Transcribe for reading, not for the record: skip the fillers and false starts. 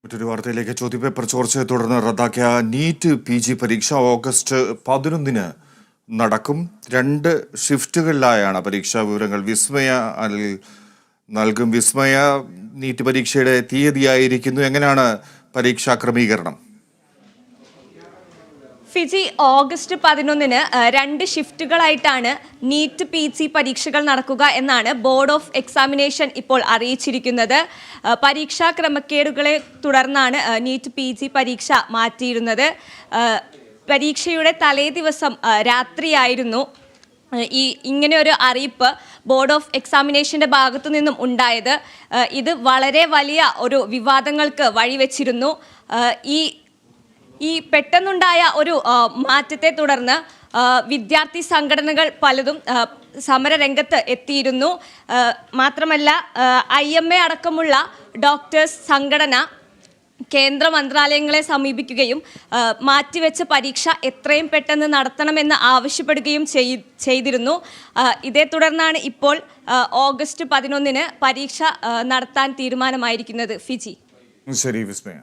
മറ്റൊരു വാർത്തയിലേക്ക് ചോദ്യപേപ്പർ ചോർച്ചയെ തുടർന്ന് റദ്ദാക്കിയ നീറ്റ് PG പരീക്ഷ ഓഗസ്റ്റ് 11-ന് നടക്കും. 2 ഷിഫ്റ്റുകളിലായാണ് പരീക്ഷാ വിവരങ്ങൾ വിസ്മയ നൽകും. വിസ്മയ, നീറ്റ് പരീക്ഷയുടെ തീയതിയായിരിക്കുന്നു. എങ്ങനെയാണ് പരീക്ഷാ ക്രമീകരണം? ഫിജി, ഓഗസ്റ്റ് 11-ന് 2 ഷിഫ്റ്റുകളായിട്ടാണ് നീറ്റ് PG പരീക്ഷകൾ നടക്കുക എന്നാണ് ബോർഡ് ഓഫ് എക്സാമിനേഷൻ ഇപ്പോൾ അറിയിച്ചിരിക്കുന്നത്. പരീക്ഷാ ക്രമക്കേടുകളെ തുടർന്നാണ് നീറ്റ് PG പരീക്ഷ മാറ്റിയിരുന്നത്. പരീക്ഷയുടെ തലേ ദിവസം രാത്രിയായിരുന്നു ഇങ്ങനെ ഒരു അറിയിപ്പ് ബോർഡ് ഓഫ് എക്സാമിനേഷൻ്റെ ഭാഗത്തു നിന്നും ഉണ്ടായത്. ഇത് വളരെ വലിയ ഒരു വിവാദങ്ങൾക്ക് വഴിവെച്ചിരുന്നു. ഈ പെട്ടെന്നുണ്ടായ ഒരു മാറ്റത്തെ തുടർന്ന് വിദ്യാർത്ഥി സംഘടനകൾ പലതും സമരരംഗത്ത് എത്തിയിരുന്നു. മാത്രമല്ല IMA അടക്കമുള്ള ഡോക്ടേഴ്സ് സംഘടന കേന്ദ്ര മന്ത്രാലയങ്ങളെ സമീപിക്കുകയും മാറ്റിവെച്ച പരീക്ഷ എത്രയും പെട്ടെന്ന് നടത്തണമെന്ന് ആവശ്യപ്പെടുകയും ചെയ്തിരുന്നു. ഇതേ തുടർന്നാണ് ഇപ്പോൾ ഓഗസ്റ്റ് 11-ന് പരീക്ഷ നടത്താൻ തീരുമാനമായിരിക്കുന്നത്. ഫിജി. ശരി വിസ്മയ.